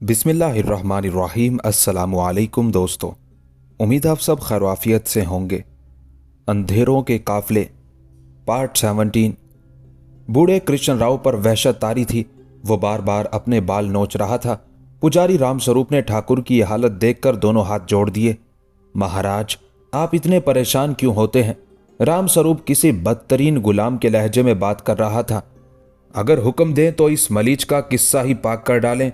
बिस्मिल्लाहिर्रहमानिर्रहीम। अस्सलामुअलैकुम दोस्तों, उम्मीद आप सब खैरआफियत से होंगे। अंधेरों के काफिले पार्ट 17। बूढ़े कृष्ण राव पर वहशत तारी थी। वो बार बार अपने बाल नोच रहा था। पुजारी रामस्वरूप ने ठाकुर की यह हालत देखकर दोनों हाथ जोड़ दिए। महाराज, आप इतने परेशान क्यों होते हैं? रामस्वरूप किसी बदतरीन गुलाम के लहजे में बात कर रहा था। अगर हुक्म दें तो इस मलीच का किस्सा ही पाक कर डालें।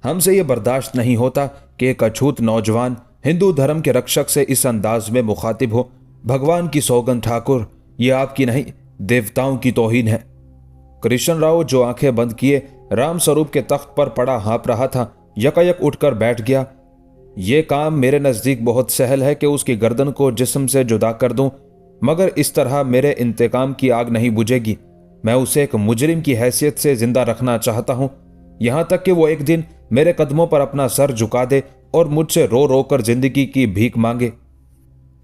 हमसे यह बर्दाश्त नहीं होता कि एक अछूत नौजवान हिंदू धर्म के रक्षक से इस अंदाज में मुखातिब हो। भगवान की सौगंध ठाकुर, यह आपकी नहीं देवताओं की तौहीन है। कृष्ण राव जो आंखें बंद किए रामस्वरूप के तख्त पर पड़ा हाँप रहा था, यकायक उठकर बैठ गया। ये काम मेरे नज़दीक बहुत सहल है कि उसकी गर्दन को जिस्म से जुदा कर दूं, मगर इस तरह मेरे इंतकाम की आग नहीं बुझेगी। मैं उसे एक मुजरिम की हैसियत से जिंदा रखना चाहता हूं, यहां तक कि वो एक दिन मेरे कदमों पर अपना सर झुका दे और मुझसे रो रो कर जिंदगी की भीख मांगे।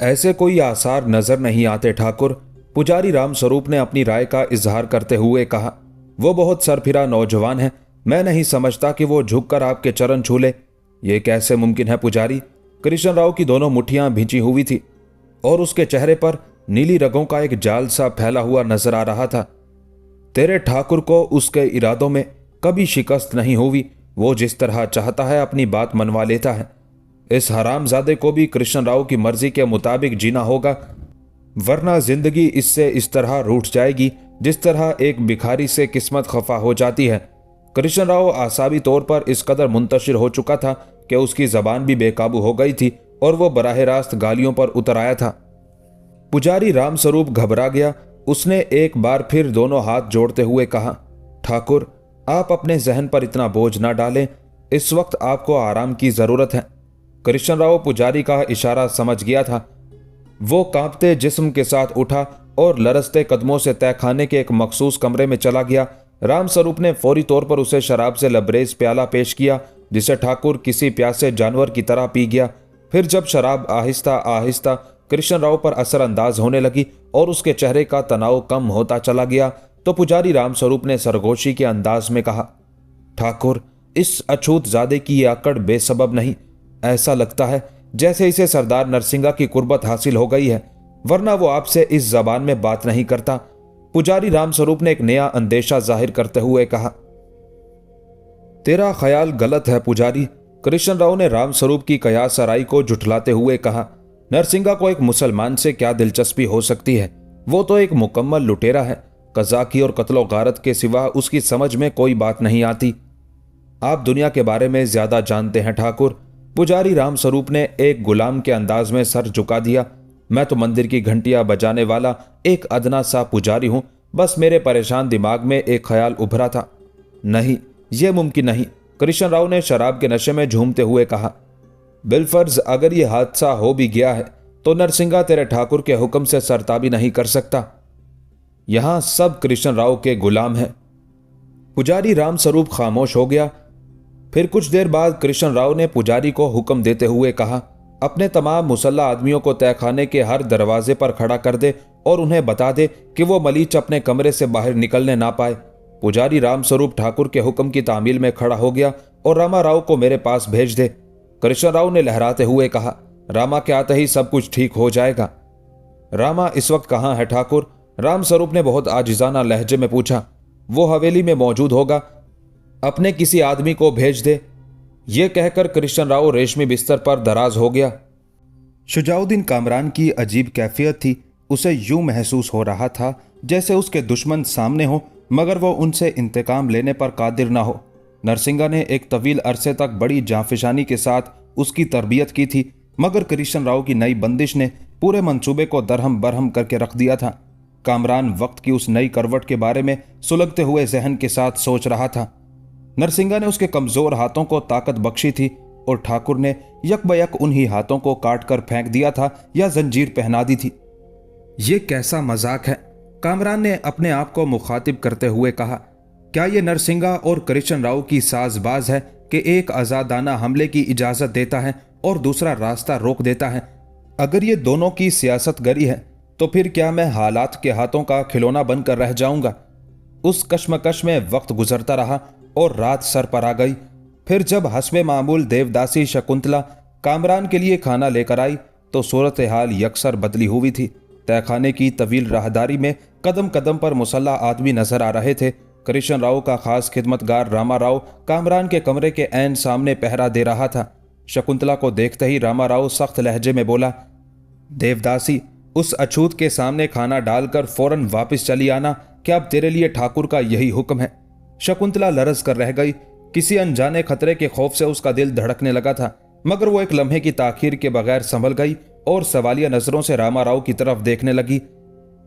ऐसे कोई आसार नजर नहीं आते ठाकुर, पुजारी रामस्वरूप ने अपनी राय का इजहार करते हुए कहा। वो बहुत सरफिरा नौजवान है, मैं नहीं समझता कि वो झुककर आपके चरण छू ले। ये कैसे मुमकिन है पुजारी? कृष्ण राव की दोनों मुट्ठियां भींची हुई थी और उसके चेहरे पर नीली रगों का एक जाल सा फैला हुआ नजर आ रहा था। तेरे ठाकुर को उसके इरादों में कभी शिकस्त नहीं हुई। वो जिस तरह चाहता है अपनी बात मनवा लेता है। इस हरामजादे को भी कृष्ण राव की मर्जी के मुताबिक जीना होगा, वरना जिंदगी इससे इस तरह रूठ जाएगी जिस तरह एक भिखारी से किस्मत खफा हो जाती है। कृष्ण राव आसाबी तौर पर इस कदर मुंतशिर हो चुका था कि उसकी जबान भी बेकाबू हो गई थी और वो बराह रास्त गालियों पर उतर आया था। पुजारी रामस्वरूप घबरा गया। उसने एक बार फिर दोनों हाथ जोड़ते हुए कहा, ठाकुर, आप अपने जहन पर इतना बोझ ना डालें, इस वक्त आपको आराम की जरूरत है। कृष्ण राव पुजारी का इशारा समझ गया था। वो कांपते जिस्म के साथ उठा और लरसते कदमों से तहखाने के एक मखसूस कमरे में चला गया। रामस्वरूप ने फौरी तौर पर उसे शराब से लबरेज प्याला पेश किया, जिसे ठाकुर किसी प्यासे जानवर की तरह पी गया। फिर जब शराब आहिस्ता आहिस्ता कृष्ण राव पर असरअंदाज होने लगी और उसके चेहरे का तनाव कम होता चला गया, तो पुजारी रामस्वरूप ने सरगोशी के अंदाज में कहा, ठाकुर, इस अछूत जादे की यह आकड़ बेसबब नहीं। ऐसा लगता है जैसे इसे सरदार नरसिंगा की कुर्बत हासिल हो गई है, वरना वो आपसे इस जबान में बात नहीं करता। पुजारी रामस्वरूप ने एक नया अंदेशा जाहिर करते हुए कहा, तेरा ख्याल गलत है पुजारी। कृष्ण राव ने रामस्वरूप की कयास सराई को जुठलाते हुए कहा, नरसिंगा को एक मुसलमान से क्या दिलचस्पी हो सकती है? वो तो एक मुकम्मल लुटेरा है। कजाकी और कत्लो गारत के सिवा उसकी समझ में कोई बात नहीं आती। आप दुनिया के बारे में ज्यादा जानते हैं ठाकुर। पुजारी रामस्वरूप ने एक गुलाम के अंदाज में सर झुका दिया। मैं तो मंदिर की घंटियां बजाने वाला एक अदना सा पुजारी हूं। बस मेरे परेशान दिमाग में एक ख्याल उभरा था। नहीं, यह मुमकिन नहीं, कृष्ण राव ने शराब के नशे में झूमते हुए कहा। बिलफर्ज अगर यह हादसा हो भी गया है तो नरसिंगा तेरे ठाकुर के हुक्म से सरताबी नहीं कर सकता। यहां सब कृष्ण राव के गुलाम हैं। पुजारी रामस्वरूप खामोश हो गया। फिर कुछ देर बाद कृष्ण राव ने पुजारी को हुक्म देते हुए कहा, अपने तमाम मुसल्ला आदमियों को तहखाने के हर दरवाजे पर खड़ा कर दे और उन्हें बता दे कि वो मलीच अपने कमरे से बाहर निकलने ना पाए। पुजारी रामस्वरूप ठाकुर के हुक्म की तामील में खड़ा हो गया और रामा राव को मेरे पास भेज दे। कृष्ण राव ने लहराते हुए कहा, रामा के आते ही सब कुछ ठीक हो जाएगा। रामा इस वक्त कहाँ है ठाकुर? रामस्वरूप ने बहुत आजिजाना लहजे में पूछा। वो हवेली में मौजूद होगा, अपने किसी आदमी को भेज दे। यह कहकर कृष्ण राव रेशमी बिस्तर पर दराज हो गया। शुजाउद्दीन कामरान की अजीब कैफियत थी। उसे यूं महसूस हो रहा था जैसे उसके दुश्मन सामने हो, मगर वो उनसे इंतकाम लेने पर कादिर ना हो। नरसिंगा ने एक तवील अरसे तक बड़ी जांफिशानी के साथ उसकी तरबियत की थी, मगर कृष्ण राव की नई बंदिश ने पूरे मंसूबे को दरहम बरहम करके रख दिया था। कामरान वक्त की उस नई करवट के बारे में सुलगते हुए जहन के साथ सोच रहा था। नरसिंगा ने उसके कमजोर हाथों को ताकत बख्शी थी और ठाकुर ने यकबयक उन्हीं हाथों को काट कर फेंक दिया था या जंजीर पहना दी थी। ये कैसा मजाक है? कामरान ने अपने आप को मुखातिब करते हुए कहा, क्या ये नरसिंगा और कृष्ण राव की साजबाज है कि एक आजादाना हमले की इजाजत देता है और दूसरा रास्ता रोक देता है? अगर ये दोनों की सियासतगरी है तो फिर क्या मैं हालात के हाथों का खिलौना बनकर रह जाऊंगा? उस कश्मकश में वक्त गुजरता रहा और रात सर पर आ गई। फिर जब हस्बे मामूल देवदासी शकुंतला कामरान के लिए खाना लेकर आई तो सूरत हाल यकसर बदली हुई थी। तहखाने की तवील राहदारी में कदम कदम पर मुसल्ला आदमी नजर आ रहे थे। कृष्ण राव का खास खिदमतगार रामा राव कामरान के कमरे के ऐन सामने पहरा दे रहा था। शकुंतला को देखते ही रामा राव सख्त लहजे में बोला, देवदासी, उस अछूत के सामने खाना डालकर फौरन वापस चली आना। क्या अब तेरे लिए ठाकुर का यही हुक्म है? शकुंतला लरज कर रह गई। किसी अनजाने खतरे के खौफ से उसका दिल धड़कने लगा था, मगर वो एक लम्हे की ताखीर के बगैर संभल गई और सवालिया नजरों से रामा राव की तरफ देखने लगी।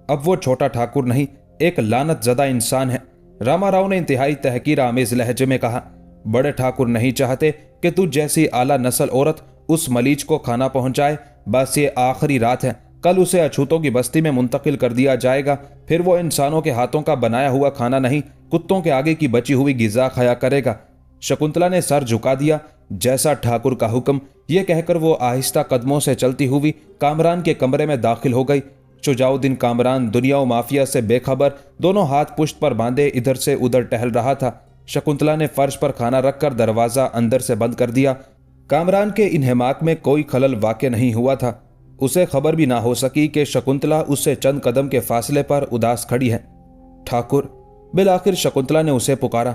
अब वो छोटा ठाकुर नहीं, एक लानत जदा इंसान है। रामा राव ने इंतहाई तहकीर आमेज लहजे में कहा, बड़े ठाकुर नहीं चाहते कि तू जैसी आला नस्ल औरत उस मलीज को खाना पहुंचाए। बस ये आखिरी रात है, कल उसे अछूतों की बस्ती में मुंतकिल कर दिया जाएगा। फिर वो इंसानों के हाथों का बनाया हुआ खाना नहीं, कुत्तों के आगे की बची हुई गिजा खाया करेगा। शकुंतला ने सर झुका दिया, जैसा ठाकुर का हुक्म। यह कहकर वो आहिस्ता कदमों से चलती हुई कामरान के कमरे में दाखिल हो गई। शुजाउद्दीन कामरान दुनिया और माफिया से बेखबर दोनों हाथ पुश्त पर बांधे इधर से उधर टहल रहा था। शकुंतला ने फर्श पर खाना रखकर दरवाजा अंदर से बंद कर दिया। कामरान के इन्हेमाक में कोई खलल वाक़ नहीं हुआ था। उसे खबर भी ना हो सकी कि शकुंतला उससे चंद कदम के फासले पर उदास खड़ी है। ठाकुर, बिलाखिर शकुंतला ने उसे पुकारा।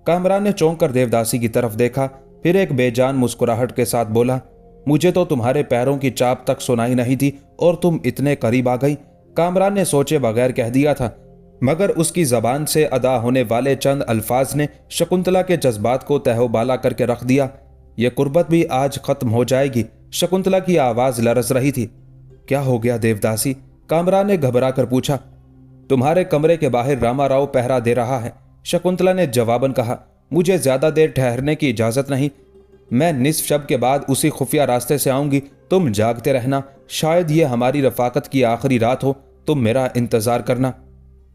कामरान ने चौंक कर देवदासी की तरफ देखा, फिर एक बेजान मुस्कुराहट के साथ बोला, मुझे तो तुम्हारे पैरों की चाप तक सुनाई नहीं थी और तुम इतने करीब आ गई। कामरान ने सोचे बगैर कह दिया था, मगर उसकी जबान से अदा होने वाले चंद अल्फाज ने शकुंतला के जज्बात को तहबाला करके रख दिया। यह कुर्बत भी आज खत्म हो जाएगी। शकुंतला की आवाज लरज रही थी। क्या हो गया देवदासी? कामरान ने घबरा कर पूछा। तुम्हारे कमरे के बाहर रामा राव पहरा दे रहा है। शकुंतला ने जवाबन कहा, मुझे ज्यादा देर ठहरने की इजाजत नहीं। मैं निस्फ शब के बाद उसी खुफिया रास्ते से आऊंगी। तुम जागते रहना, शायद ये हमारी रफाकत की आखिरी रात हो। तुम मेरा इंतजार करना।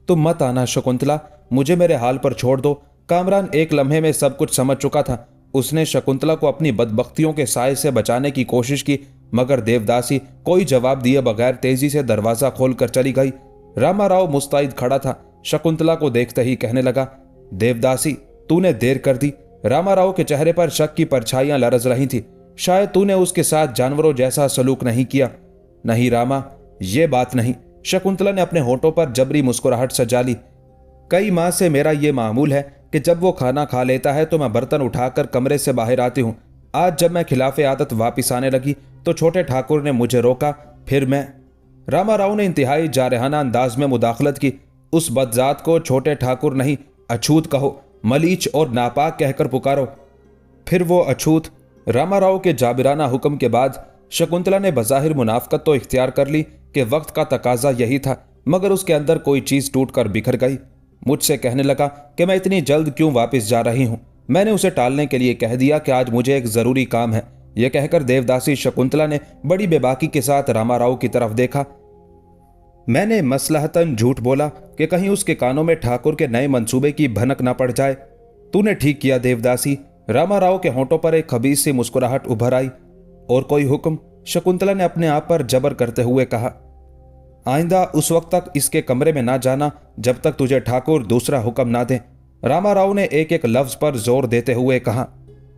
तुम मत आना शकुंतला, मुझे मेरे हाल पर छोड़ दो। कामरान एक लम्हे में सब कुछ समझ चुका था। उसने शकुंतला को अपनी बदबख्तियों के साए से बचाने की कोशिश की, मगर देवदासी कोई जवाब दिए बगैर तेजी से दरवाजा खोलकर चली गई। रामा राव मुस्तैद खड़ा था। शकुंतला को देखते ही कहने लगा, देवदासी, तूने देर कर दी। रामा राव के चेहरे पर शक की परछाइयां लरज रही थी। शायद तूने उसके साथ जानवरों जैसा सलूक नहीं किया। नहीं रामा, ये बात नहीं। शकुंतला ने अपने होठों पर जबरी मुस्कुराहट सजा ली। कई माह से मेरा ये मामूल है कि जब वो खाना खा लेता है तो मैं बर्तन उठाकर कमरे से बाहर आती हूँ। आज जब मैं खिलाफे आदत वापिस आने लगी तो छोटे ठाकुर ने मुझे रोका। फिर मैं। रामा राव ने इंतहाई जारहाना अंदाज में मुदाखलत की। उस बदजात को छोटे ठाकुर नहीं, अछूत कहो, मलीच और नापाक कहकर पुकारो। फिर वो अछूत। रामा राव के जाबिराना हुक्म के बाद शकुंतला ने बज़ाहिर मुनाफकत तो इख्तियार कर ली कि वक्त का तकाजा यही था, मगर उसके अंदर कोई चीज टूट कर बिखर गई। मुझसे कहने लगा कि मैं इतनी जल्द क्यों वापस जा रही हूं। मैंने उसे टालने के लिए कह दिया कि आज मुझे एक जरूरी काम है। यह कहकर देवदासी शकुंतला ने बड़ी बेबाकी के साथ रामा राव की तरफ देखा। मैंने मसलहतन झूठ बोला कि कहीं उसके कानों में ठाकुर के नए मंसूबे की भनक ना पड़ जाए। तूने ठीक किया देवदासी। रामा राव के होंठों पर एक खबीस सी मुस्कुराहट उभर आई। और कोई हुक्म? शकुंतला ने अपने आप पर जबर करते हुए कहा। आइंदा उस वक्त तक इसके कमरे में ना जाना जब तक तुझे ठाकुर दूसरा हुक्म ना दे। रामा राव ने एक एक लफ्ज पर जोर देते हुए कहा।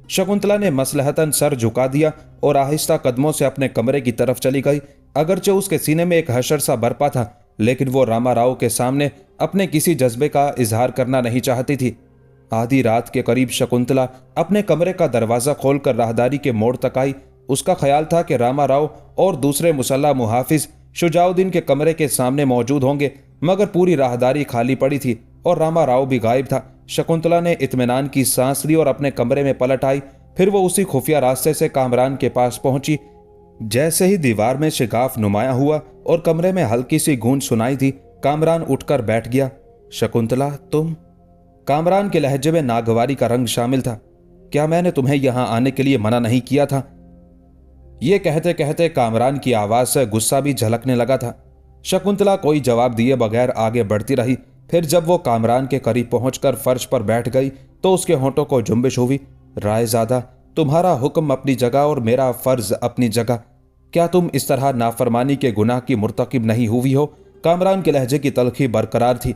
शकुंतला ने मसलहतन सर झुका दिया और आहिस्ता कदमों से अपने कमरे की तरफ चली गई। अगरचे उसके सीने में एक हशर सा बरपा था, लेकिन वो रामा राव के सामने अपने किसी जज्बे का इजहार करना नहीं चाहती थी। आधी रात के करीब शकुंतला अपने कमरे का दरवाजा खोलकर राहदारी के मोड़ तक आई। उसका ख्याल था कि रामा राव और दूसरे मुसल्ला मुहाफिज शुजाउद्दीन के कमरे के सामने मौजूद होंगे, मगर पूरी राहदारी खाली पड़ी थी और रामा राव भी गायब था। शकुंतला ने इत्मीनान की सांस ली और अपने कमरे में पलट आई। फिर वो उसी खुफिया रास्ते से कामरान के पास पहुंची। जैसे ही दीवार में शिगाफ नुमाया हुआ और कमरे में हल्की सी गूंज सुनाई दी, कामरान उठकर बैठ गया। शकुंतला, तुम? कामरान के लहजे में नागवारी का रंग शामिल था। क्या मैंने तुम्हें यहां आने के लिए मना नहीं किया था? यह कहते कहते कामरान की आवाज से गुस्सा भी झलकने लगा था। शकुंतला कोई जवाब दिए बगैर आगे बढ़ती रही। फिर जब वो कामरान के करीब पहुंचकर फर्श पर बैठ गई तो उसके होंठों को जुम्बिश हुई। रायजादा, तुम्हारा हुक्म अपनी जगह और मेरा फर्ज अपनी जगह। क्या तुम इस तरह नाफरमानी के गुनाह की मुर्तकिब नहीं हुई हो? कामरान के लहजे की तलखी बरकरार थी।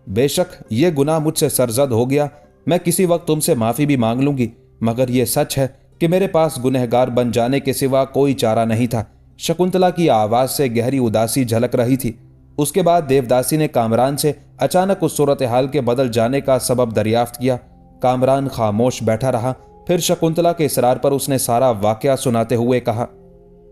बेशक ये गुनाह मुझसे सरजद हो गया, मैं किसी वक्त तुमसे माफी भी मांग लूंगी, मगर यह सच है कि मेरे पास गुनहगार बन जाने के सिवा कोई चारा नहीं था। शकुंतला की आवाज से गहरी उदासी झलक रही थी। उसके बाद देवदासी ने कामरान से अचानक उस सूरत हाल के बदल जाने का सबब दरियाफ्त किया। कामरान खामोश बैठा रहा। फिर शकुंतला के इसरार पर उसने सारा वाकया सुनाते हुए कहा,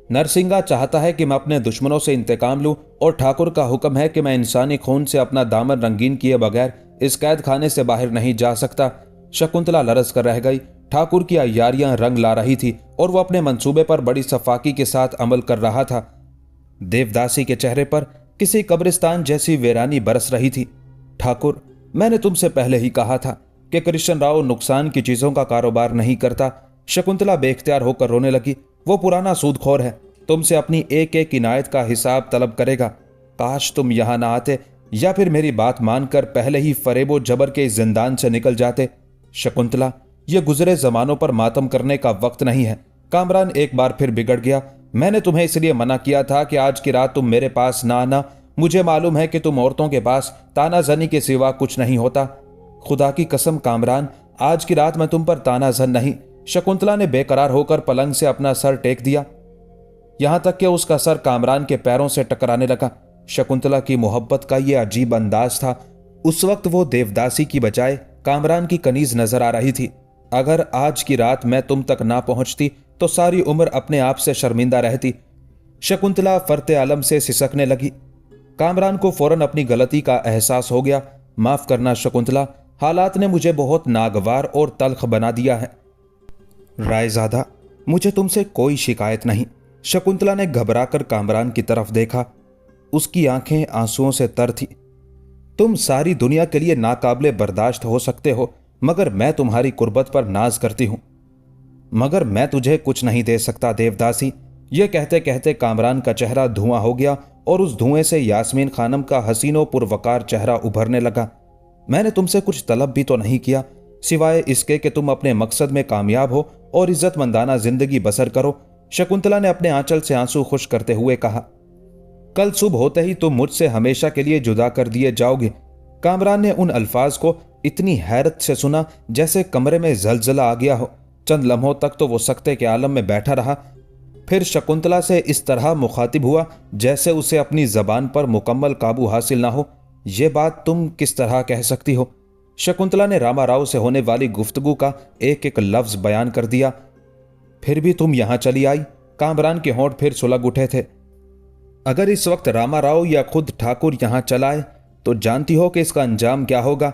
नरसिंगा चाहता है कि मैं अपने दुश्मनों से इंतकाम लूं और ठाकुर का हुक्म है कि मैं इंसानी खून से अपना दामन रंगीन किए बगैर इस कैद खाने से बाहर नहीं जा सकता। शकुंतला लरज कर रह गई। ठाकुर की अय्यारियां रंग ला रही थी और वो अपने मंसूबे पर बड़ी सफाकी के साथ अमल कर रहा था। देवदासी के चेहरे पर किसी कब्रिस्तान जैसी वीरानी बरस रही थी। ठाकुर, मैंने तुमसे पहले ही कहा था कि कृष्ण राव नुकसान की चीजों का कारोबार नहीं करता। शकुंतला बेख्तियार होकर रोने लगी। वो पुराना सूदखोर है, तुमसे अपनी एक एक इनायत का हिसाब तलब करेगा। काश तुम यहां ना आते, या फिर मेरी बात मानकर पहले ही फरेबो जबर के इस जिंदान से निकल जाते। शकुंतला, ये गुजरे जमानों पर मातम करने का वक्त नहीं है। कामरान एक बार फिर बिगड़ गया। मैंने तुम्हें इसलिए मना किया था कि आज की रात तुम मेरे पास ना आना। मुझे मालूम है कि तुम औरतों के पास तानाजनी के सिवा कुछ नहीं होता। खुदा की कसम कामरान, आज की रात मैं तुम पर तानाजन नहीं। शकुंतला ने बेकरार होकर पलंग से अपना सर टेक दिया, यहां तक कि उसका सर कामरान के पैरों से टकराने लगा। शकुंतला की मोहब्बत का यह अजीब अंदाज था। उस वक्त वो देवदासी की बजाय कामरान की कनीज नजर आ रही थी। अगर आज की रात मैं तुम तक ना पहुंचती तो सारी उम्र अपने आप से शर्मिंदा रहती। शकुंतला फरते आलम से सिसकने लगी। कामरान को फौरन अपनी गलती का एहसास हो गया। माफ करना शकुंतला, हालात ने मुझे बहुत नागवार और तल्ख बना दिया है। रायजादा, मुझे तुमसे कोई शिकायत नहीं। शकुंतला ने घबराकर कामरान की तरफ देखा। उसकी आंखें आंसुओं से तर थी। तुम सारी दुनिया के लिए नाकाबिले बर्दाश्त हो सकते हो, मगर मैं तुम्हारी कुर्बत पर नाज करती हूं। मगर मैं तुझे कुछ नहीं दे सकता देवदासी। यह कहते कहते कामरान का चेहरा धुआं हो गया और उस धुएं से यास्मीन खानम का हसीनो पुरवकार चेहरा उभरने लगा। मैंने तुमसे कुछ तलब भी तो नहीं किया, सिवाय इसके कि तुम अपने मकसद में कामयाब हो और इज्जतमंदाना जिंदगी बसर करो। शकुंतला ने अपने आंचल से आंसू खुश करते हुए कहा, कल सुबह होते ही तुम मुझसे हमेशा के लिए जुदा कर दिए जाओगे। कामरान ने उन अल्फाज को इतनी हैरत से सुना जैसे कमरे में जलजला आ गया हो। चंद लम्हों तक तो वो सकते के आलम में बैठा रहा, फिर शकुंतला से इस तरह मुखातिब हुआ जैसे उसे अपनी जबान पर मुकम्मल काबू हासिल ना हो। ये बात तुम किस तरह कह सकती हो? शकुंतला ने रामा राव से होने वाली गुफ्तगू का एक एक लफ्ज बयान कर दिया। फिर भी तुम यहां चली आई। कामरान के होंठ फिर सुलग उठे थे। अगर इस वक्त रामा राव या खुद ठाकुर यहां चलाए तो जानती हो कि इसका अंजाम क्या होगा।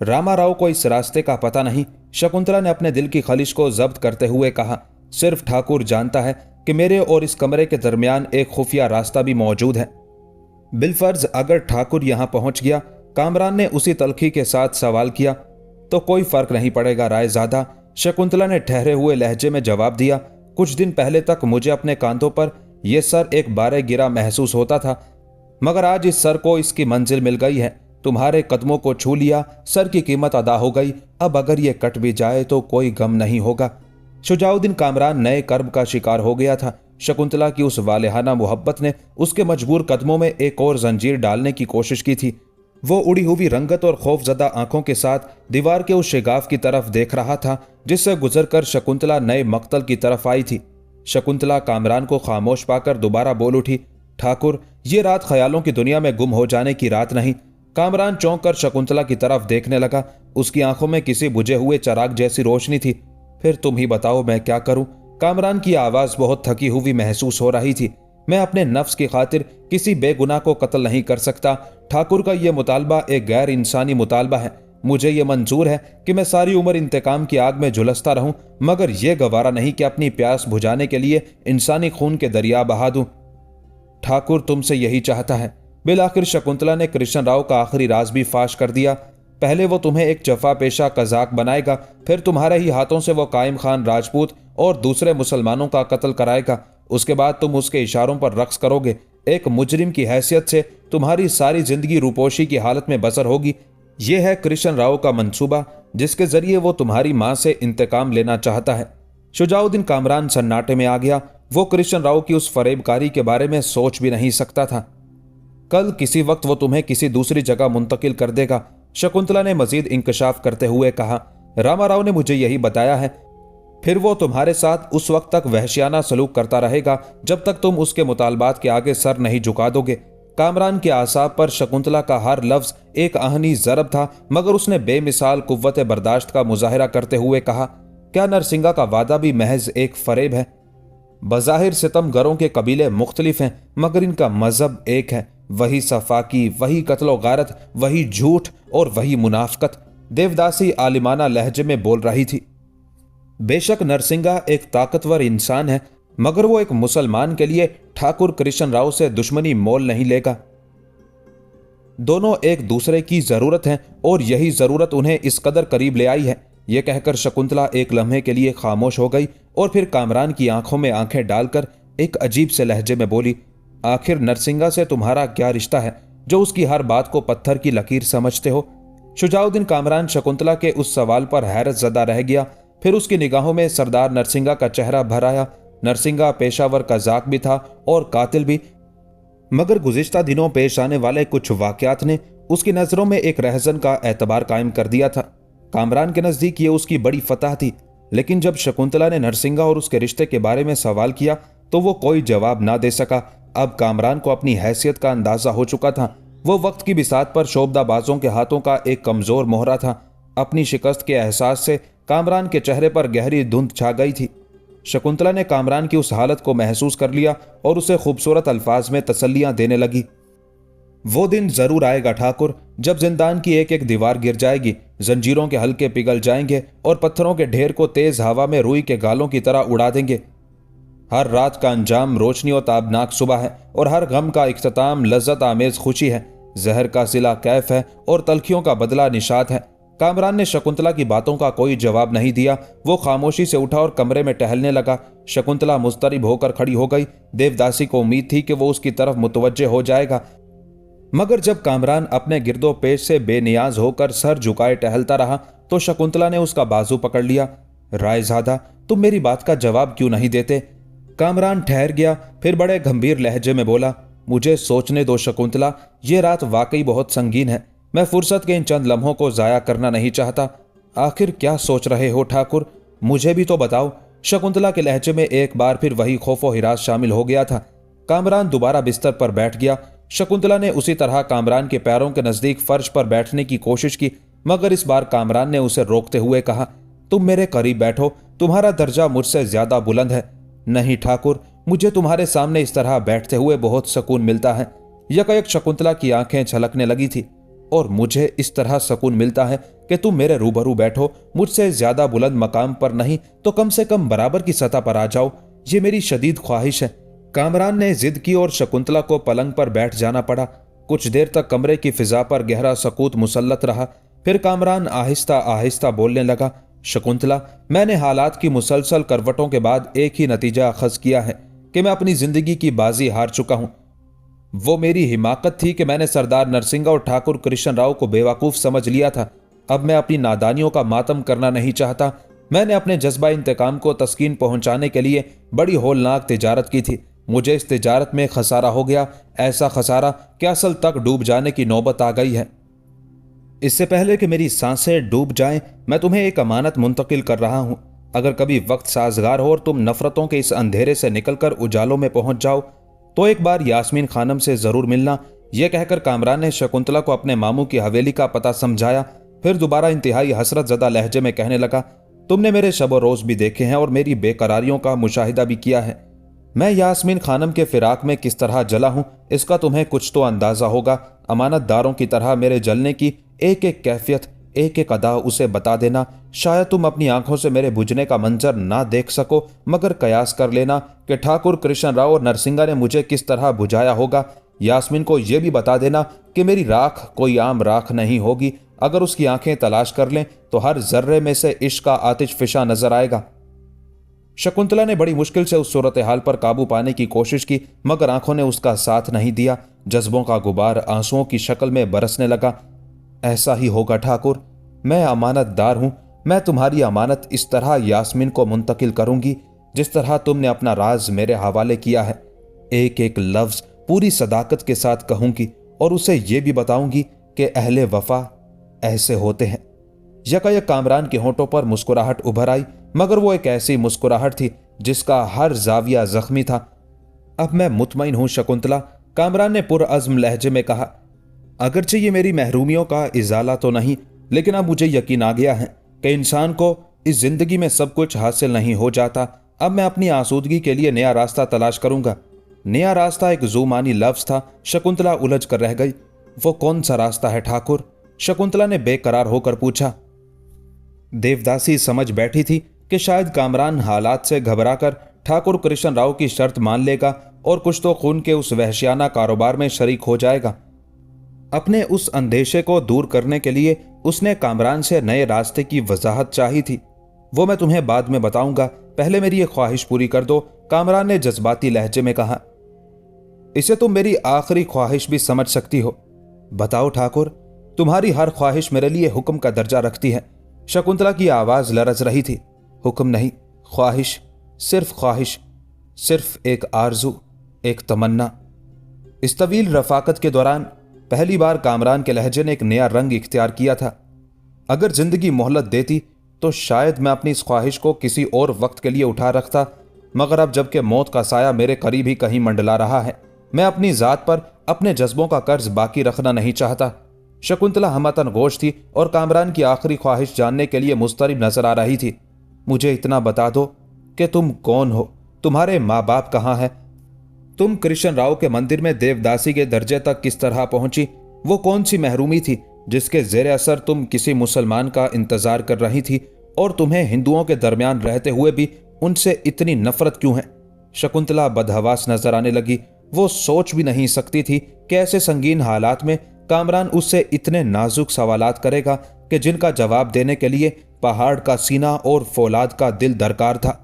रामा राव को इस रास्ते का पता नहीं। शकुंतला ने अपने दिल की खलिश को जब्त करते हुए कहा, सिर्फ ठाकुर जानता है कि मेरे और इस कमरे के दरमियान एक खुफिया रास्ता भी मौजूद है। बिलफर्ज अगर ठाकुर यहां पहुंच गया, कामरान ने उसी तलखी के साथ सवाल किया, तो कोई फर्क नहीं पड़ेगा रायजादा। शकुंतला ने ठहरे हुए लहजे में जवाब दिया, कुछ दिन पहले तक मुझे अपने कांधों पर यह सर एक बारे गिरा महसूस होता था, मगर आज इस सर को इसकी मंजिल मिल गई है। तुम्हारे कदमों को छू लिया, सर की कीमत अदा हो गई। अब अगर यह कट भी जाए तो कोई गम नहीं होगा। शुजाउद्दीन कामरान नए कर्ब का शिकार हो गया था। शकुंतला की उस वालेहाना मोहब्बत ने उसके मजबूर कदमों में एक और जंजीर डालने की कोशिश की थी। वो उड़ी हुई रंगत और खौफजदा आंखों के साथ दीवार के उस शिगाफ की तरफ देख रहा था जिससे गुजरकर शकुंतला नए मक्तल की तरफ आई थी। शकुंतला कामरान को खामोश पाकर दोबारा बोल उठी, ठाकुर, ये रात ख्यालों की दुनिया में गुम हो जाने की रात नहीं। कामरान चौंक कर शकुंतला की तरफ देखने लगा। उसकी आंखों में किसी बुझे हुए चराग जैसी रोशनी थी। फिर तुम ही बताओ मैं क्या करूं? कामरान की आवाज बहुत थकी हुई महसूस हो रही थी। मैं अपने नफ्स की खातिर किसी बेगुनाह को कत्ल नहीं कर सकता। ठाकुर का यह मुतालबा एक गैर इंसानी मुतालबा है। मुझे यह मंजूर है कि मैं सारी उम्र इंतकाम की आग में झुलसता रहूं, मगर यह गवारा नहीं कि अपनी प्यास बुझाने के लिए इंसानी खून के दरिया बहा दूं। ठाकुर तुमसे यही चाहता है। बिलाखिर शकुंतला ने कृष्ण राव का आखिरी राज भी फाश कर दिया। पहले वो तुम्हें एक जफा पेशा कजाक बनाएगा, फिर तुम्हारे ही हाथों से वो कायम खान राजपूत और दूसरे मुसलमानों का कत्ल कराएगा। उसके बाद तुम उसके इशारों पर रक्स करोगे। एक मुजरिम की हैसियत से तुम्हारी सारी जिंदगी रूपोशी की हालत में बसर होगी। यह है कृष्ण राव का मंसूबा जिसके जरिए वो तुम्हारी मां से इंतकाम लेना चाहता है। शुजाउद्दीन कामरान सन्नाटे में आ गया। वो कृष्ण राव की उस फरेबकारी के बारे में सोच भी नहीं सकता था। कल किसी वक्त वो तुम्हें किसी दूसरी जगह मुंतकिल कर देगा, शकुंतला ने मजीद इंकशाफ करते हुए कहा। रामाराव ने मुझे यही बताया है। फिर वो तुम्हारे साथ उस वक्त तक वहशियाना सलूक करता रहेगा जब तक तुम उसके मुतालबात के आगे सर नहीं झुका दोगे। कामरान के आसाब पर शकुंतला का हर लफ्ज एक आहनी ज़रब था, मगर उसने बेमिसाल कुव्वत बर्दाश्त का मुजाहिरा करते हुए कहा, क्या नरसिंगा का वादा भी महज एक फरेब है? बज़ाहिर सितमगरों के कबीले मुख्तलिफ हैं, मगर इनका मजहब एक है। वही सफाकी, वही कत्लो गारत, वही झूठ और वही मुनाफकत। देवदासी आलिमाना लहजे में बोल रही थी। बेशक नरसिंगा एक ताकतवर इंसान है, मगर वो एक मुसलमान के लिए ठाकुर कृष्ण राव से दुश्मनी मोल नहीं लेगा। दोनों एक दूसरे की जरूरत है और यही जरूरत उन्हें इस कदर करीब ले आई है। यह कहकर शकुंतला एक लम्हे के लिए खामोश हो गई और फिर कामरान की आंखों में आंखें डालकर एक अजीब से लहजे में बोली, आखिर नरसिंगा से तुम्हारा क्या रिश्ता है जो उसकी हर बात को पत्थर की लकीर समझते हो? शुजाउद्दीन कामरान शकुंतला के उस सवाल पर हैरत ज़दा रह गया। फिर उसकी निगाहों में सरदार नरसिंगा का चेहरा भर आया। नरसिंगा पेशावर कज़ाक भी था और कातिल भी, मगर गुज़िश्ता दिनों पेश आने वाले कुछ वाक़यात ने उसकी नज़रों में एक रहज़न का एतबार कायम कर दिया था। कामरान के नज़दीक ये उसकी बड़ी फतह थी, लेकिन जब शकुंतला ने नरसिंगा और उसके रिश्ते के बारे में सवाल किया तो वो कोई जवाब ना दे सका। अब कामरान को अपनी हैसियत का अंदाज़ा हो चुका था। वो वक्त की बिसात पर शोबदाबाजों के हाथों का एक कमज़ोर मोहरा था। अपनी शिकस्त के एहसास से कामरान के चेहरे पर गहरी धुंध छा गई थी। शकुंतला ने कामरान की उस हालत को महसूस कर लिया और उसे खूबसूरत अल्फाज में तसल्लियां देने लगी। वो दिन जरूर आएगा ठाकुर, जब जिंदान की एक एक दीवार गिर जाएगी, जंजीरों के हल्के पिघल जाएंगे और पत्थरों के ढेर को तेज हवा में रुई के गालों की तरह उड़ा देंगे। हर रात का अंजाम रोशनी और ताबनाक सुबह है और हर गम का इख्तिताम लज्जत आमेज खुशी है। जहर का सिला कैफ है और तलखियों का बदला निशात है। कामरान ने शकुंतला की बातों का कोई जवाब नहीं दिया। वो खामोशी से उठा और कमरे में टहलने लगा। शकुंतला मुस्तरिब होकर खड़ी हो गई। देवदासी को उम्मीद थी कि वो उसकी तरफ मुतवज्जे हो जाएगा, मगर जब कामरान अपने गिरदो पेश से बेनियाज होकर सर झुकाए टहलता रहा तो शकुंतला ने उसका बाजू पकड़ लिया। रायज़ादा, तुम मेरी बात का जवाब क्यों नहीं देते? कामरान ठहर गया, फिर बड़े गंभीर लहजे में बोला, मुझे सोचने दो शकुंतला, ये रात वाकई बहुत संगीन है। मैं फुर्सत के इन चंद लम्हों को जाया करना नहीं चाहता। आखिर क्या सोच रहे हो ठाकुर? मुझे भी तो बताओ। शकुंतला के लहजे में एक बार फिर वही खौफो हिरास शामिल हो गया था। कामरान दोबारा बिस्तर पर बैठ गया। शकुंतला ने उसी तरह कामरान के पैरों के नजदीक फर्श पर बैठने की कोशिश की, मगर इस बार कामरान ने उसे रोकते हुए कहा, तुम मेरे करीब बैठो, तुम्हारा दर्जा मुझसे ज्यादा बुलंद है। नहीं ठाकुर, मुझे तुम्हारे सामने इस तरह बैठते हुए बहुत सुकून मिलता है। यकायक शकुंतला की आंखें छलकने लगी थी। और मुझे इस तरह सुकून मिलता है कि तुम मेरे रूबरू बैठो, मुझसे ज्यादा बुलंद मकाम पर नहीं तो कम से कम बराबर की सतह पर आ जाओ। ये मेरी शदीद ख्वाहिश है। कामरान ने जिद की और शकुंतला को पलंग पर बैठ जाना पड़ा। कुछ देर तक कमरे की फिजा पर गहरा सकूत मुसल्लत रहा। फिर कामरान आहिस्ता आहिस्ता बोलने लगा, शकुंतला, मैंने हालात की मुसलसल करवटों के बाद एक ही नतीजा अखज़ किया है कि मैं अपनी जिंदगी की बाजी हार चुका हूं। वो मेरी हिमाकत थी कि मैंने सरदार नरसिंगा और ठाकुर कृष्ण राव को बेवकूफ़ समझ लिया था। अब मैं अपनी नादानियों का मातम करना नहीं चाहता। मैंने अपने जज्बा इंतकाम को तस्कीन पहुंचाने के लिए बड़ी होलनाक तिजारत की थी। मुझे इस तिजारत में खसारा हो गया, ऐसा खसारा कि असल तक डूब जाने की नौबत आ गई है। इससे पहले कि मेरी सांसें डूब जाएं, मैं तुम्हें एक अमानत मुंतकिल कर रहा हूं। अगर कभी वक्त साजगार हो और तुम नफरतों के इस अंधेरे से निकलकर उजालों में पहुंच जाओ तो एक बार यास्मीन खानम से जरूर मिलना। यह कहकर कामरान ने शकुंतला को अपने मामू की हवेली का पता समझाया। फिर दोबारा इंतहाई हसरत ज़दा लहजे में कहने लगा, तुमने मेरे शब रोज़ भी देखे हैं और मेरी बेकरारियों का मुशाहिदा भी किया है। मैं यास्मीन खानम के फिराक में किस तरह जला हूं, इसका तुम्हें कुछ तो अंदाजा होगा। अमानतदारों की तरह मेरे जलने की एक एक कैफियत, एक एक अदा उसे बता देना। शायद तुम अपनी आंखों से मेरे बुझने का मंजर ना देख सको, मगर कयास कर लेना कि ठाकुर कृष्ण राव और नरसिंगा ने मुझे किस तरह बुझाया होगा। यास्मीन को यह भी बता देना कि मेरी राख कोई आम राख नहीं होगी। अगर उसकी आंखें तलाश कर लें तो हर जर्रे में से इश्क का आतिश फिशा नजर आएगा। शकुंतला ने बड़ी मुश्किल से उस सूरत हाल पर काबू पाने की कोशिश की, मगर आंखों ने उसका साथ नहीं दिया। जज्बों का गुबार आंसुओं की शक्ल में बरसने लगा। ऐसा ही होगा ठाकुर, मैं अमानतदार हूं। मैं तुम्हारी अमानत इस तरह यास्मीन को मुंतकिल करूंगी जिस तरह तुमने अपना राज मेरे हवाले किया है, एक एक लफ्ज पूरी सदाकत के साथ कहूंगी और उसे यह भी बताऊंगी कि अहले वफा ऐसे होते हैं। यकायक कामरान के होंठों पर मुस्कुराहट उभर आई, मगर वो एक ऐसी मुस्कुराहट थी जिसका हर जाविया जख्मी था। अब मैं मुतमईन हूं शकुंतला, कामरान ने पुरअज़्म लहजे में कहा। अगरचे ये मेरी महरूमियों का इजाला तो नहीं, लेकिन अब मुझे यकीन आ गया है कि इंसान को इस जिंदगी में सब कुछ हासिल नहीं हो जाता। अब मैं अपनी आसूदगी के लिए नया रास्ता तलाश करूंगा। नया रास्ता एक जुमानी लफ्ज था। शकुंतला उलझ कर रह गई। वो कौन सा रास्ता है ठाकुर? शकुंतला ने बेकरार होकर पूछा। देवदासी समझ बैठी थी कि शायद कामरान हालात से घबराकर ठाकुर कृष्ण राव की शर्त मान लेगा और कुछ तो खून के उस वहशियाना कारोबार में शरीक हो जाएगा। अपने उस अंदेशे को दूर करने के लिए उसने कामरान से नए रास्ते की वजाहत चाही थी। वो मैं तुम्हें बाद में बताऊंगा, पहले मेरी ये ख्वाहिश पूरी कर दो, कामरान ने जज्बाती लहजे में कहा। इसे तुम मेरी आखिरी ख्वाहिश भी समझ सकती हो। बताओ ठाकुर, तुम्हारी हर ख्वाहिश मेरे लिए हुक्म का दर्जा रखती है। शकुंतला की आवाज लरज रही थी। हुक्म नहीं, ख्वाहिश, सिर्फ ख्वाहिश, सिर्फ एक आरजू, एक तमन्ना। इस तवील रफाकत के दौरान पहली बार कामरान के लहजे ने एक नया रंग इख्तियार किया था। अगर जिंदगी मोहलत देती तो शायद मैं अपनी इस ख्वाहिश को किसी और वक्त के लिए उठा रखता, मगर अब जबकि मौत का साया मेरे करीब ही कहीं मंडला रहा है, मैं अपनी जात पर अपने जज्बों का कर्ज बाकी रखना नहीं चाहता। शकुंतला हमतन गोश थी और कामरान की आखिरी ख्वाहिश जानने के लिए मुस्तरिब नजर आ रही थी। मुझे इतना बता दो कि तुम कौन हो, तुम्हारे माँ बाप कहाँ हैं, तुम कृष्ण राव के मंदिर में देवदासी के दर्जे तक किस तरह पहुंची, वो कौन सी महरूमी थी जिसके जेर असर तुम किसी मुसलमान का इंतजार कर रही थी, और तुम्हें हिंदुओं के दरमियान रहते हुए भी उनसे इतनी नफरत क्यों है? शकुंतला बदहवास नजर आने लगी। वो सोच भी नहीं सकती थी कि ऐसे संगीन हालात में कामरान उससे इतने नाजुक सवालात करेगा कि जिनका जवाब देने के लिए पहाड़ का सीना और फौलाद का दिल दरकार था।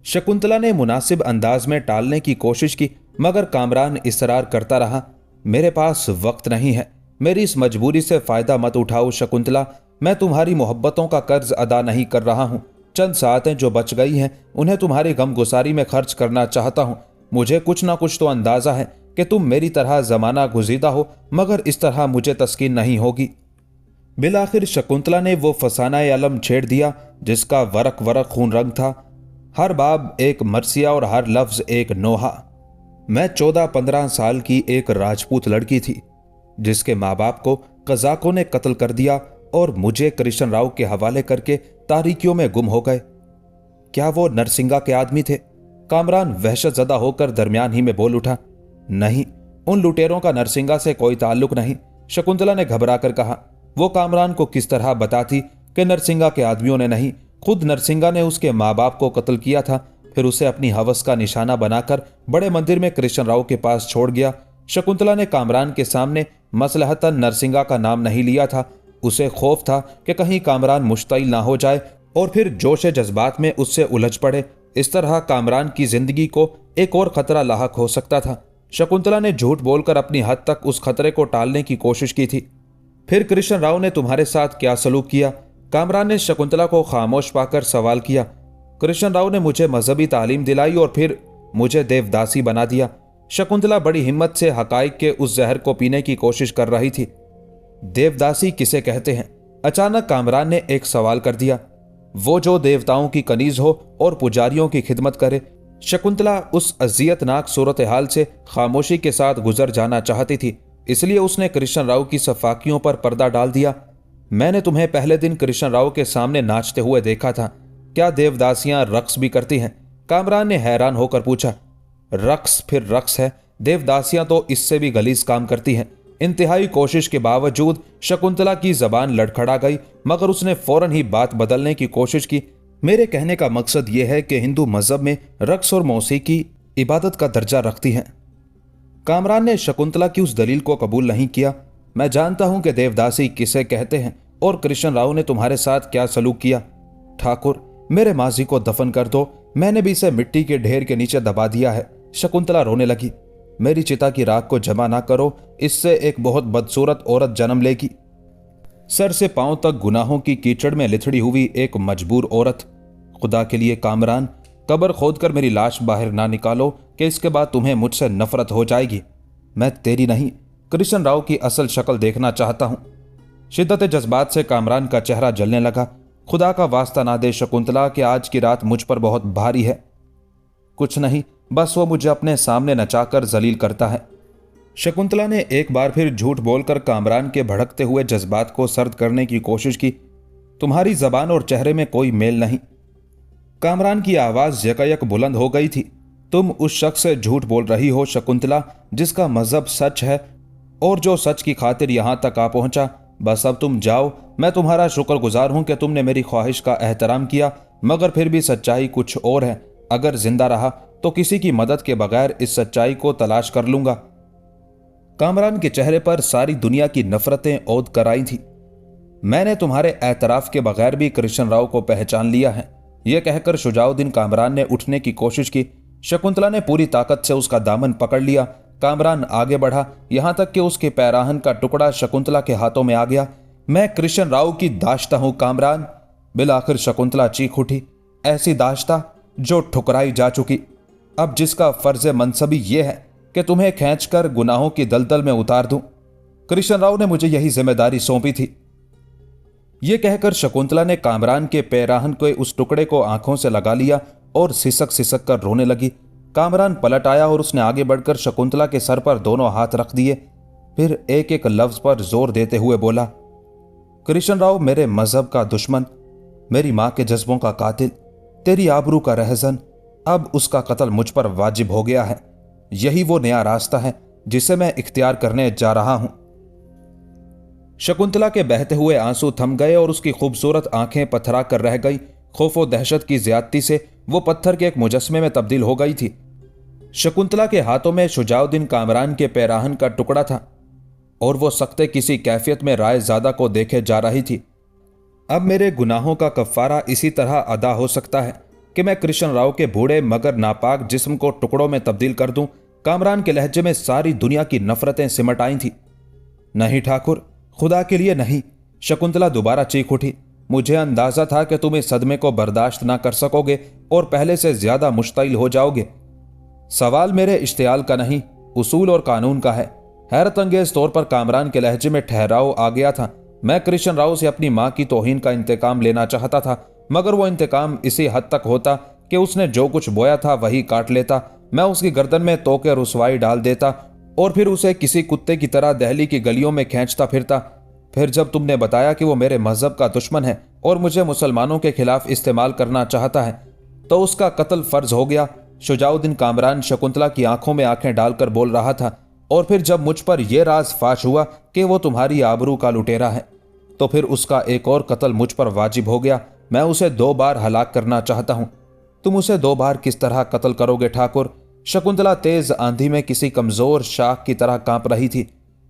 शकुंतला ने मुनासिब अंदाज में टालने की कोशिश की, मगर कामरान इसरार करता रहा। मेरे पास वक्त नहीं है, मेरी इस मजबूरी से फायदा मत उठाओ शकुंतला, मैं तुम्हारी मोहब्बतों का कर्ज अदा नहीं कर रहा हूं। चंद सातें जो बच गई हैं उन्हें तुम्हारी गमगुसारी में खर्च करना चाहता हूं। मुझे कुछ ना कुछ तो अंदाजा है कि तुम मेरी तरह जमाना गुजीदा हो, मगर इस तरह मुझे तस्कीन नहीं होगी। बिलाखिर शकुंतला ने वो फसाना अलम छेड़ दिया जिसका वरक वरक खून रंग था। हर बाब एक मरसिया और हर लफ्ज एक नोहा। मैं 14-15 साल की एक राजपूत लड़की थी जिसके माँ बाप को कजाकों ने कत्ल कर दिया और मुझे कृष्ण राव के हवाले करके तारीकियों में गुम हो गए। क्या वो नरसिंगा के आदमी थे? कामरान वहशत ज़दा होकर दरमियान ही में बोल उठा। नहीं, उन लुटेरों का नरसिंगा से कोई ताल्लुक नहीं, शकुंतला ने घबरा कर कहा। वो कामरान को किस तरह बताती कि नरसिंगा के आदमियों ने नहीं, खुद नरसिंगा ने उसके माँ बाप को कत्ल किया था, फिर उसे अपनी हवस का निशाना बनाकर बड़े मंदिर में कृष्ण राव के पास छोड़ गया। शकुंतला ने कामरान के सामने मसलहतन नरसिंगा का नाम नहीं लिया था। उसे खौफ था कि कहीं कामरान मुश्तइल ना हो जाए और फिर जोश जज्बात में उससे उलझ पड़े। इस तरह कामरान की जिंदगी को एक और खतरा लाहक हो सकता था। शकुंतला ने झूठ बोलकर अपनी हद तक उस खतरे को टालने की कोशिश की थी। फिर कृष्ण राव ने तुम्हारे साथ क्या सलूक किया? कामरान ने शकुंतला को खामोश पाकर सवाल किया। कृष्ण राव ने मुझे मजहबी तालीम दिलाई और फिर मुझे देवदासी बना दिया। शकुंतला बड़ी हिम्मत से हकाइक के उस जहर को पीने की कोशिश कर रही थी। देवदासी किसे कहते हैं? अचानक कामरान ने एक सवाल कर दिया। वो जो देवताओं की कनीज हो और पुजारियों की खिदमत करे। शकुंतला उस अजियतनाक सूरत हाल से खामोशी के साथ गुजर जाना चाहती थी, इसलिए उसने कृष्ण राव की सफाकियों पर पर्दा डाल दिया। मैंने तुम्हें पहले दिन कृष्ण राव के सामने नाचते हुए देखा था। क्या देवदासियां रक्स भी करती हैं? कामरान ने हैरान होकर पूछा। रक्स फिर रक्स है, देवदासियां तो इससे भी गलीज काम करती हैं। इंतहाई कोशिश के बावजूद शकुंतला की जबान लड़खड़ा गई, मगर उसने फौरन ही बात बदलने की कोशिश की। मेरे कहने का मकसद यह है कि हिंदू मजहब में रक्स और मौसीकी इबादत का दर्जा रखती हैं। कामरान ने शकुंतला की उस दलील को कबूल नहीं किया। मैं जानता हूं कि देवदासी किसे कहते हैं और कृष्ण राव ने तुम्हारे साथ क्या सलूक किया। ठाकुर, मेरे माजी को दफन कर दो, मैंने भी इसे मिट्टी के ढेर के नीचे दबा दिया है। शकुंतला रोने लगी। मेरी चिता की राख को जमा ना करो, इससे एक बहुत बदसूरत औरत जन्म लेगी। सर से पांव तक गुनाहों की कीचड़ में लिथड़ी हुई एक मजबूर औरत। खुदा के लिए कामरान, कब्र खोदकर मेरी लाश बाहर ना निकालो कि इसके बाद तुम्हें मुझसे नफरत हो जाएगी। मैं तेरी नहीं, कृष्ण राव की असल शक्ल देखना चाहता हूं। शिद्दत जज्बात से कामरान का चेहरा जलने लगा। खुदा का वास्ता ना दे शकुंतला कि आज की रात मुझ पर बहुत भारी है। कुछ नहीं, बस वो मुझे अपने सामने नचाकर जलील करता है। शकुंतला ने एक बार फिर झूठ बोलकर कामरान के भड़कते हुए जज्बात को सर्द करने की कोशिश की। तुम्हारी जबान और चेहरे में कोई मेल नहीं। कामरान की आवाज यकायक बुलंद हो गई थी। तुम उस शख्स से झूठ बोल रही हो शकुंतला, जिसका मजहब सच है और जो सच की खातिर यहां तक आ पहुंचा। बस अब तुम जाओ। मैं तुम्हारा शुक्रगुजार हूं कि तुमने मेरी ख्वाहिश का एहतराम किया, मगर फिर भी सच्चाई कुछ और है। अगर जिंदा रहा तो किसी की मदद के बगैर इस सच्चाई को तलाश कर लूंगा। कामरान के चेहरे पर सारी दुनिया की नफरतें ओद कर आई थी। मैंने तुम्हारे एतराफ के बगैर भी कृष्ण राव को पहचान लिया है। यह कहकर शुजाउद्दीन कामरान ने उठने की कोशिश की। शकुंतला ने पूरी ताकत से उसका दामन पकड़ लिया। कामरान आगे बढ़ा, यहां तक कि उसके पैराहन का टुकड़ा शकुंतला के हाथों में आ गया। मैं कृष्ण राव की दाश्ता हूं कामरान। बिलाखिर शकुंतला चीख उठी, ऐसी दाश्ता जो ठुकराई जा चुकी, अब जिसका फर्ज मनसबी यह है कि तुम्हें खींचकर गुनाहों की दलदल में उतार दूं। कृष्ण राव ने मुझे यही जिम्मेदारी सौंपी थी। यह कहकर शकुंतला ने कामरान के पैराहन के उस टुकड़े को आंखों से लगा लिया और सिसक सिसक कर रोने लगी। कामरान पलट आया और उसने आगे बढ़कर शकुंतला के सर पर दोनों हाथ रख दिए। फिर एक एक लफ्ज पर जोर देते हुए बोला, कृष्ण राव मेरे मजहब का दुश्मन, मेरी मां के जज्बों का कातिल, तेरी आबरू का रहजन, अब उसका कत्ल मुझ पर वाजिब हो गया है। यही वो नया रास्ता है जिसे मैं इख्तियार करने जा रहा हूं। शकुंतला के बहते हुए आंसू थम गए और उसकी खूबसूरत आंखें पथरा कर रह गई। खौफ दहशत की ज्यादती से वो पत्थर के एक मुजस्मे में तब्दील हो गई थी। शकुंतला के हाथों में शुजाउद्दीन कामरान के पैराहन का टुकड़ा था और वो सख्ते किसी कैफियत में रायज़ादा को देखे जा रही थी। अब मेरे गुनाहों का कफ़ारा इसी तरह अदा हो सकता है कि मैं कृष्ण राव के बूढ़े मगर नापाक जिस्म को टुकड़ों में तब्दील कर दूं। कामरान के लहजे में सारी दुनिया की नफरतें सिमट आई थी। नहीं ठाकुर, खुदा के लिए नहीं। शकुंतला दोबारा चीख उठी, मुझे अंदाजा था कि तुम इस सदमे को बर्दाश्त ना कर सकोगे और पहले से ज्यादा मुश्तइल हो जाओगे। सवाल मेरे इश्तियाल का नहीं, उसूल और कानून का है। हैरत अंगेज तौर पर कामरान के लहजे में ठहराव आ गया था। मैं कृष्ण राव से अपनी मां की तौहीन का इंतकाम लेना चाहता था, मगर वो इंतकाम इसी हद तक होता कि उसने जो कुछ बोया था वही काट लेता। मैं उसकी गर्दन में तोके रुसवाई डाल देता और फिर उसे किसी कुत्ते की तरह दहली की गलियों में खींचता फिरता। फिर जब तुमने बताया कि वो मेरे मजहब का दुश्मन है और मुझे मुसलमानों के खिलाफ इस्तेमाल करना चाहता है, तो उसका कत्ल फर्ज हो गया। शुजाउद्दीन कामरान शकुंतला की आंखों में आंखें डालकर बोल रहा था। और फिर जब मुझ पर यह राज फाश हुआ कि वो तुम्हारी आबरू का लुटेरा है, तो फिर उसका एक और कत्ल मुझ पर वाजिब हो गया। मैं उसे 2 बार हलाक करना चाहता हूं। तुम उसे 2 बार किस तरह कत्ल करोगे ठाकुर? शकुंतला तेज आंधी में किसी कमजोर शाख की तरह कांप रही थी।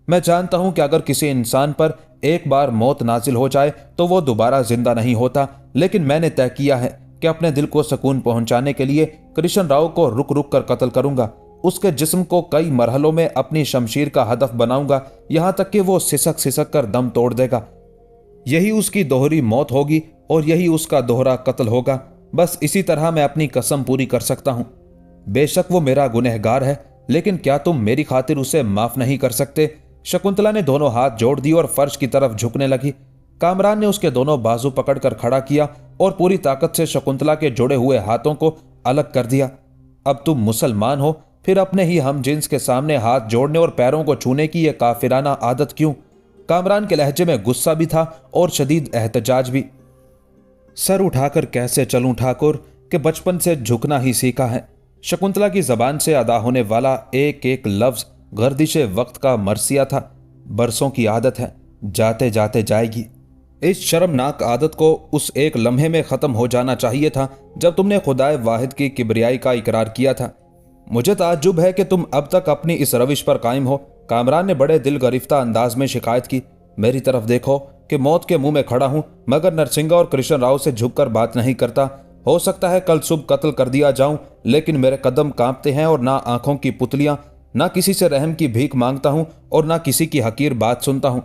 मैं जानता हूं कि अगर किसी इंसान पर एक बार मौत नाजिल हो जाए तो वो दोबारा जिंदा नहीं होता, लेकिन मैंने तय किया है कि अपने दिल को सुकून पहुंचाने के लिए कृष्ण राव को रुक रुक कर कत्ल करूंगा। उसके जिस्म को कई मरहलों में अपनी शमशीर का हदफ बनाऊंगा, यहां तक कि वो सिसक सिसक कर दम तोड़ देगा। यही उसकी दोहरी मौत होगी और यही उसका दोहरा कत्ल होगा। बस इसी तरह मैं अपनी कसम पूरी कर सकता हूं। बेशक वो मेरा गुनहगार है, लेकिन क्या तुम मेरी खातिर उसे माफ नहीं कर सकते? शकुंतला ने दोनों हाथ जोड़ दिए और फर्श की तरफ झुकने लगी। कामरान ने उसके दोनों बाजू पकड़कर खड़ा किया और पूरी ताकत से शकुंतला के जोड़े हुए हाथों को अलग कर दिया। अब तुम मुसलमान हो, फिर अपने ही हम जिन्स के सामने हाथ जोड़ने और पैरों को छूने की यह काफिराना आदत क्यों? कामरान के लहजे में गुस्सा भी था और शदीद एहतजाज भी। सर उठाकर कैसे चलूं ठाकुर कि बचपन से झुकना ही सीखा है। शकुंतला की जबान से अदा होने वाला एक एक लफ्ज गर्दिशे वक्त का मरसिया था। बरसों की आदत है, जाते जाते जाएगी। इस शर्मनाक आदत को उस एक लम्हे में खत्म हो जाना चाहिए था जब तुमने खुदाए वाहिद की किबरियाई का इकरार किया था। मुझे ताज्जुब है कि तुम अब तक अपनी इस रविश पर कायम हो। कामरान ने बड़े दिल गरिफ्ता अंदाज में शिकायत की। मेरी तरफ देखो कि मौत के मुंह में खड़ा हूं, मगर नरसिंगा और कृष्ण राव से झुककर बात नहीं करता। हो सकता है कल सुबह कत्ल कर दिया जाऊं, लेकिन मेरे कदम कांपते हैं और ना आंखों की पुतलियां, ना किसी से रहम की भीख मांगता हूं और ना किसी की हकीर बात सुनता हूं।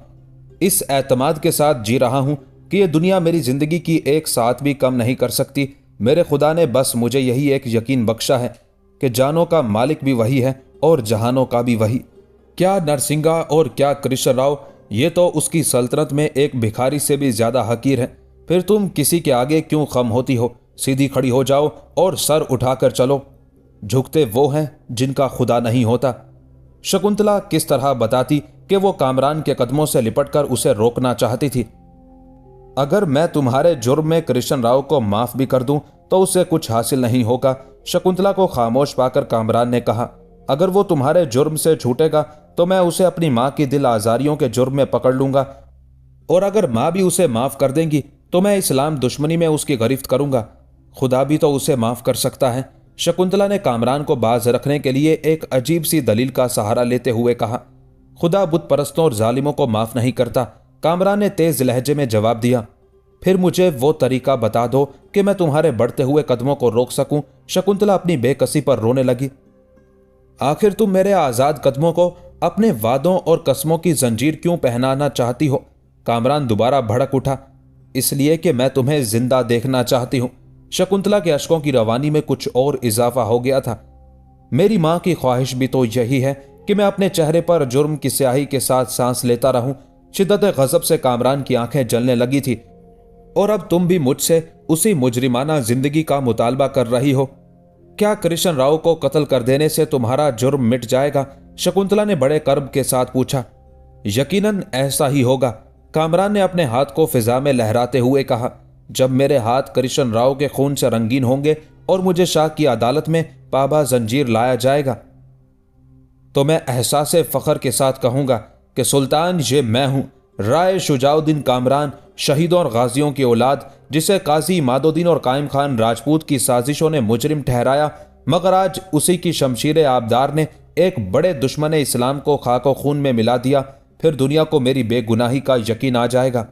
इस एतमाद के साथ जी रहा हूं कि यह दुनिया मेरी जिंदगी की एक साथ भी कम नहीं कर सकती। मेरे खुदा ने बस मुझे यही एक यकीन बख्शा है कि जानों का मालिक भी वही है और जहानों का भी वही। क्या नरसिंगा और क्या कृष्ण राव, ये तो उसकी सल्तनत में एक भिखारी से भी ज्यादा हकीर है। फिर तुम किसी के आगे क्यों खम होती हो? सीधी खड़ी हो जाओ और सर उठाकर चलो। झुकते वो हैं जिनका खुदा नहीं होता। शकुंतला किस तरह बताती कि वो कामरान के कदमों से लिपटकर उसे रोकना चाहती थी। अगर मैं तुम्हारे जुर्म में कृष्ण राव को माफ भी कर दूं तो उससे कुछ हासिल नहीं होगा। शकुंतला को खामोश पाकर कामरान ने कहा, अगर वो तुम्हारे जुर्म से छूटेगा तो मैं उसे अपनी मां की दिल आजारियों के जुर्म में पकड़ लूंगा, और अगर मां भी उसे माफ कर देंगी तो मैं इस्लाम दुश्मनी में उसकी गिरफ्त करूंगा। खुदा भी तो उसे माफ कर सकता है। शकुंतला ने कामरान को बाज रखने के लिए एक अजीब सी दलील का सहारा लेते हुए कहा, खुदा बुत परस्तों और जालिमों को माफ नहीं करता। कामरान ने तेज लहजे में जवाब दिया, फिर मुझे वो तरीका बता दो कि मैं तुम्हारे बढ़ते हुए कदमों को रोक सकूं। शकुंतला अपनी बेकसी पर रोने लगी। आखिर तुम मेरे आजाद कदमों को अपने वादों और कस्मों की जंजीर क्यों पहनाना चाहती हो? कामरान दोबारा भड़क उठा, इसलिए कि मैं तुम्हें जिंदा देखना चाहती हूं। शकुंतला के अश्कों की रवानी में कुछ और इजाफा हो गया था। मेरी मां की ख्वाहिश भी तो यही है कि मैं अपने चेहरे पर जुर्म की स्याही के साथ सांस लेता रहूं। शिद्दत गजब से कामरान की आंखें जलने लगी थी। और अब तुम भी मुझसे उसी मुजरिमाना जिंदगी का मुतालबा कर रही हो। क्या कृष्ण राव को कत्ल कर देने से तुम्हारा जुर्म मिट जाएगा? शकुंतला ने बड़े कर्ब के साथ पूछा। यकीनन ऐसा ही होगा। कामरान ने अपने हाथ को फिजा में लहराते हुए कहा, जब मेरे हाथ कृष्ण राव के खून से रंगीन होंगे और मुझे शाह की अदालत में पाबा जंजीर लाया जाएगा तो मैं एहसासे फख्र के साथ कहूंगा कि सुल्तान ये मैं हूं, राय शुजाउद्दीन कामरान, शहीदों और गाजियों की औलाद, जिसे काजी इमादुद्दीन और कायम खान राजपूत की साजिशों ने मुजरिम ठहराया, मगर आज उसी की शमशीर आबदार ने एक बड़े दुश्मन इस्लाम को खाको खून में मिला दिया। फिर दुनिया को मेरी बेगुनाही का यकीन आ जाएगा।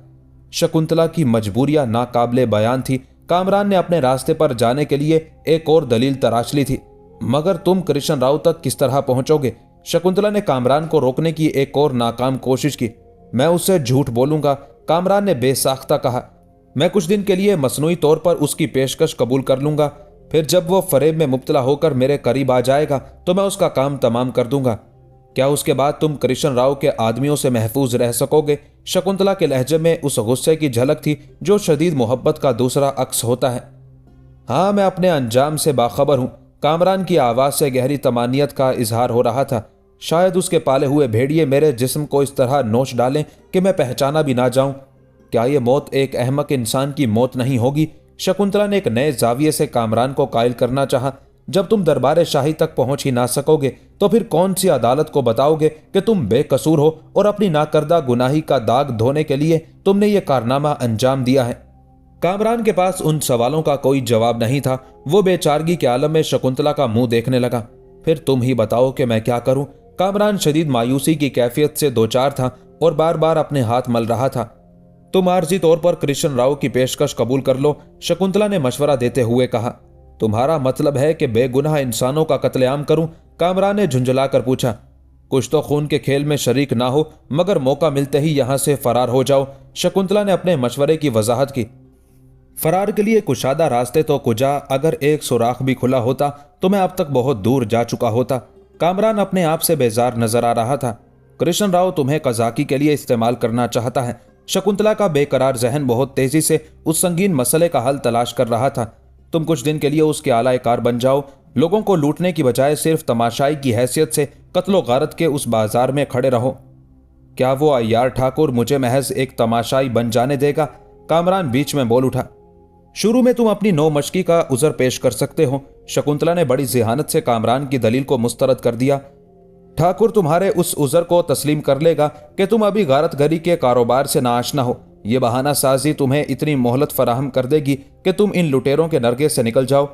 शकुंतला की मजबूरियां नाकाबिले बयान थी। कामरान ने अपने रास्ते पर जाने के लिए एक और दलील तराश ली थी, मगर तुम कृष्ण राव तक किस तरह पहुंचोगे? शकुंतला ने कामरान को रोकने की एक और नाकाम कोशिश की। मैं उससे झूठ बोलूंगा, कामरान ने बेसाख्ता कहा। मैं कुछ दिन के लिए मसनूई तौर पर उसकी पेशकश कबूल कर लूंगा, फिर जब वो फरेब में मुब्तला होकर मेरे करीब आ जाएगा तो मैं उसका काम तमाम कर दूंगा। क्या उसके बाद तुम कृष्ण राव के आदमियों से महफूज रह सकोगे? शकुंतला के लहजे में उस गुस्से की झलक थी जो शदीद मोहब्बत का दूसरा अक्स होता है। हाँ, मैं अपने अंजाम से बाखबर हूं। कामरान की आवाज से गहरी तमानियत का इजहार हो रहा था। शायद उसके पाले हुए भेड़िए मेरे जिस्म को इस तरह नोच डालें कि मैं पहचाना भी ना जाऊं। क्या यह मौत एक अहमक इंसान की मौत नहीं होगी? शकुंतला ने एक नए जाविये से कामरान को कायल करना चाहा। जब तुम दरबार शाही तक पहुंच ही ना सकोगे तो फिर कौन सी अदालत को बताओगे कि तुम बेकसूर हो और अपनी नाकर्दा गुनाही का दाग धोने के लिए तुमने ये कारनामा अंजाम दिया है? कामरान के पास उन सवालों का कोई जवाब नहीं था। वो बेचारगी के आलम में शकुंतला का मुंह देखने लगा। फिर तुम ही बताओ कि मैं क्या करूं? कामरान शदीद मायूसी की कैफियत से दो चार था और बार बार अपने हाथ मल रहा था। तुम आर्जी तौर पर कृष्ण राव की पेशकश कबूल कर लो, शकुंतला ने मशवरा देते हुए कहा। तुम्हारा मतलब है कि बेगुनाह इंसानों का कत्लेआम करूं? कामरान ने झुंझलाकर पूछा। कुछ तो खून के खेल में शरीक ना हो, मगर मौका मिलते ही यहां से फरार हो जाओ। शकुंतला ने अपने मशवरे की वजाहत की। फरार के लिए कुशादा रास्ते तो कुजा, अगर एक सुराख भी खुला होता तो मैं अब तक बहुत दूर जा चुका होता। कामरान अपने आप से बेजार नजर आ रहा था। कृष्ण राव तुम्हें कजाकी के लिए इस्तेमाल करना चाहता है। शकुंतला का बेकरार जहन बहुत तेजी से उस संगीन मसले का हल तलाश कर रहा था। तुम कुछ दिन के लिए उसके आला कार बन जाओ, लोगों को लूटने की बजाय सिर्फ तमाशाई की हैसियत से कत्लो गारत के उस बाजार में खड़े रहो। क्या वो अय्यार ठाकुर मुझे महज एक तमाशाई बन जाने देगा? कामरान बीच में बोल उठा। शुरू में तुम अपनी नौ मशकी का उजर पेश कर सकते हो। शकुंतला ने बड़ी जिहानत से कामरान की दलील को मुस्तरद कर दिया। ठाकुर तुम्हारे उस उजर को तस्लीम कर लेगा कि तुम अभी गारतगरी के कारोबार से नाआशना हो। यह बहाना साजी तुम्हें इतनी मोहलत फराहम कर देगी कि तुम इन लुटेरों के नरगे से निकल जाओ।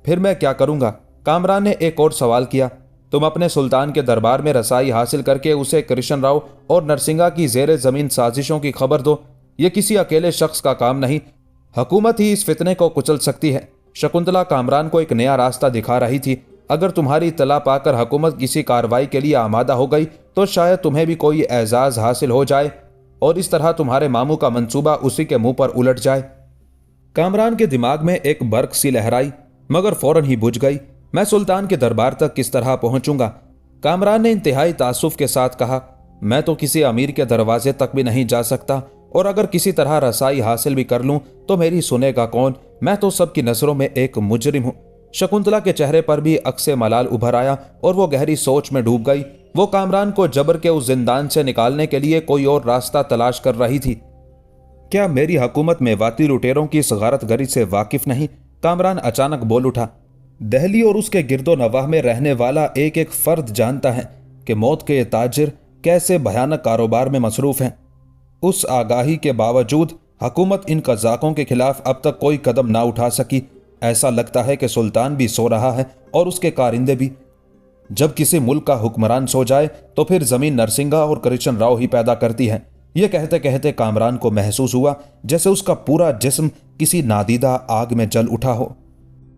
फिर मैं क्या करूंगा? कामरान ने एक और सवाल किया। तुम अपने सुल्तान के दरबार में रसाई हासिल करके उसे कृष्ण राव और नरसिंगा की जेर जमीन साजिशों की खबर दो। यह किसी अकेले शख्स का काम नहीं, हुकूमत ही इस फितने को कुचल सकती है। शकुंतला कामरान को एक नया रास्ता दिखा रही थी। अगर तुम्हारी इत्तला पाकर हुकूमत किसी कार्रवाई के लिए आमादा हो गई तो शायद तुम्हें भी कोई एजाज हासिल हो जाए और इस तरह तुम्हारे मामू का मंसूबा उसी के मुंह पर उलट जाए। कामरान के दिमाग में एक बर्क सी लहराई, मगर फौरन ही बुझ गई। मैं सुल्तान के दरबार तक किस तरह पहुंचूंगा? कामरान ने इंतहाई तासुफ के साथ कहा, मैं तो किसी अमीर के दरवाजे तक भी नहीं जा सकता, और अगर किसी तरह रसाई हासिल भी कर लूं तो मेरी सुनेगा कौन? मैं तो सबकी नजरों में एक मुजरिम हूं। शकुंतला के चेहरे पर भी अक्से मलाल उभर आया और वो गहरी सोच में डूब गई। वो कामरान को जबर के उस जिंदान से निकालने के लिए कोई और रास्ता तलाश कर रही थी। क्या मेरी हुकूमत में वाती लुटेरों की इस गारतगरी से वाकिफ नहीं? कामरान अचानक बोल उठा। दिल्ली और उसके गिरदो नवाह में रहने वाला एक एक फर्द जानता है कि मौत के ये ताजिर कैसे भयानक कारोबार में मसरूफ हैं। उस आगाही के बावजूद हुकूमत इन कज़ाकों के खिलाफ अब तक कोई कदम ना उठा सकी। ऐसा लगता है कि सुल्तान भी सो रहा है और उसके कारिंदे भी। जब किसी मुल्क का हुक्मरान सो जाए तो फिर जमीन नरसिंगा और कृष्ण राव ही पैदा करती है। यह कहते कहते कामरान को महसूस हुआ जैसे उसका पूरा जिस्म किसी नादीदा आग में जल उठा हो।